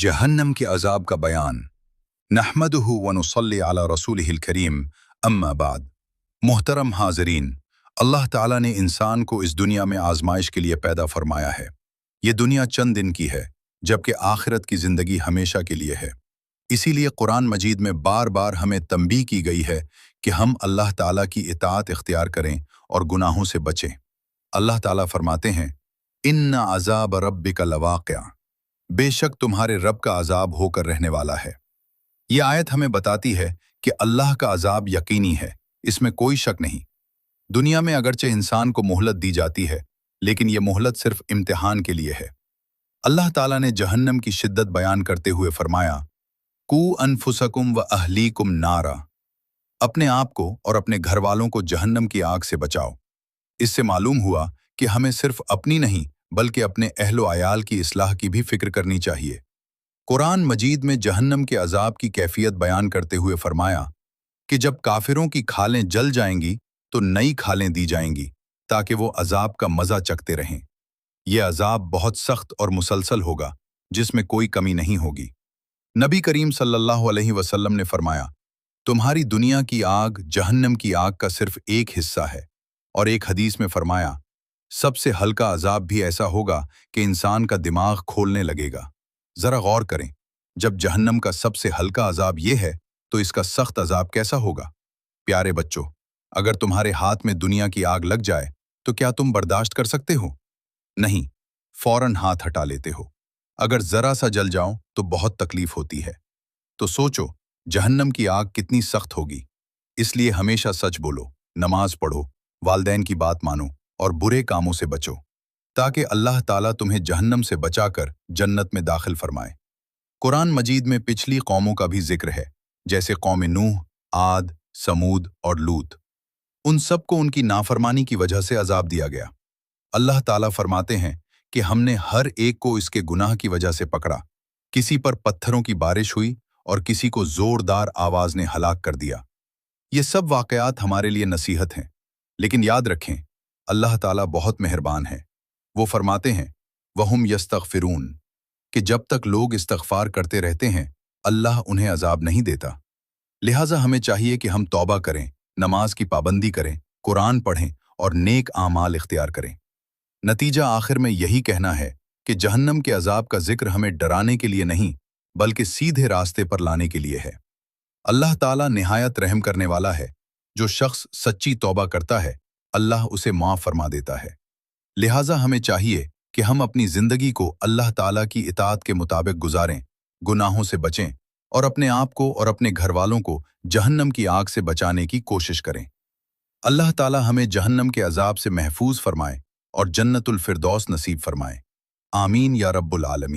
जहन्नम के अजाब का बयान। नहमदुहु व नुसल्ली अला रसूलिहिल करीम, अम्मा बाद। मोहतरम हाज़रीन, अल्लाह ताला ने इंसान को इस दुनिया में आजमाइश के लिए पैदा फरमाया है। ये दुनिया चंद दिन की है, जबकि आखिरत की ज़िंदगी हमेशा के लिए है। इसीलिए कुरान मजीद में बार बार हमें तंबीह की गई है कि हम अल्लाह ताला की इताअत इख्तियार करें और गुनाहों से बचें। अल्लाह ताला फरमाते हैं, इन्ना अज़ाब रब्बिका लवाक़िअ, बेशक तुम्हारे रब का अजाब होकर रहने वाला है। ये आयत हमें बताती है कि अल्लाह का अजाब यकीनी है, इसमें कोई शक नहीं। दुनिया में अगरचे इंसान को मोहलत दी जाती है, लेकिन ये मोहलत सिर्फ इम्तिहान के लिए है। अल्लाह ताला ने जहन्नम की शिद्दत बयान करते हुए फरमाया, कू अनफुसकुम व अहलीकुम नारा, अपने आप को और अपने घर वालों को जहन्नम की आग से बचाओ। इससे मालूम हुआ कि हमें सिर्फ अपनी नहीं बल्कि अपने अहलो आयाल की इस्लाह की भी फिक्र करनी चाहिए। कुरान मजीद में जहन्नम के अजाब की कैफियत बयान करते हुए फरमाया कि जब काफिरों की खालें जल जाएंगी तो नई खालें दी जाएंगी ताकि वो अजाब का मज़ा चखते रहें। यह अजाब बहुत सख्त और मुसलसल होगा, जिसमें कोई कमी नहीं होगी। नबी करीम सल्लल्लाहु अलैहि वसल्लम ने फरमाया, तुम्हारी दुनिया की आग जहन्नम की आग का सिर्फ एक हिस्सा है। और एक हदीस में फरमाया, सबसे हल्का अजाब भी ऐसा होगा कि इंसान का दिमाग खोलने लगेगा। जरा गौर करें, जब जहन्नम का सबसे हल्का अजाब यह है तो इसका सख्त अजाब कैसा होगा। प्यारे बच्चों, अगर तुम्हारे हाथ में दुनिया की आग लग जाए तो क्या तुम बर्दाश्त कर सकते हो? नहीं, फौरन हाथ हटा लेते हो। अगर जरा सा जल जाओ तो बहुत तकलीफ होती है। तो सोचो जहन्नम की आग कितनी सख्त होगी। इसलिए हमेशा सच बोलो, नमाज पढ़ो, वालदैन की बात मानो और बुरे कामों से बचो, ताकि अल्लाह ताला तुम्हें जहन्नम से बचाकर जन्नत में दाखिल फरमाए। कुरान मजीद में पिछली कौमों का भी जिक्र है, जैसे कौम नूह, आद, समूद और लूत। उन सब को उनकी नाफरमानी की वजह से अजाब दिया गया। अल्लाह ताला फरमाते हैं कि हमने हर एक को इसके गुनाह की वजह से पकड़ा। किसी पर पत्थरों की बारिश हुई और किसी को जोरदार आवाज ने हलाक कर दिया। ये सब वाकयात हमारे लिए नसीहत हैं, लेकिन याद रखें, अल्लाह ताला बहुत मेहरबान है। वो फरमाते हैं, वहुम यस्तगफिरून, कि जब तक लोग इस्तगफार करते रहते हैं अल्लाह उन्हें अजाब नहीं देता। लिहाजा हमें चाहिए कि हम तौबा करें, नमाज की पाबंदी करें, कुरान पढ़ें और नेक आमाल इख्तियार करें। नतीजा आखिर में यही कहना है कि जहन्नम के अजाब का जिक्र हमें डराने के लिए नहीं बल्कि सीधे रास्ते पर लाने के लिए है। अल्लाह ताला निहायत रहम करने वाला है। जो शख्स सच्ची तौबा करता है अल्लाह उसे माफ़ फरमा देता है। लिहाजा हमें चाहिए कि हम अपनी ज़िंदगी को अल्लाह ताला की इताअत के मुताबिक गुजारें, गुनाहों से बचें और अपने आप को और अपने घर वालों को जहन्नम की आग से बचाने की कोशिश करें। अल्लाह ताला हमें जहन्नम के अजाब से महफूज फरमाए और जन्नतुल फिरदौस नसीब फरमाए। आमीन या रब्बुल आलमीन।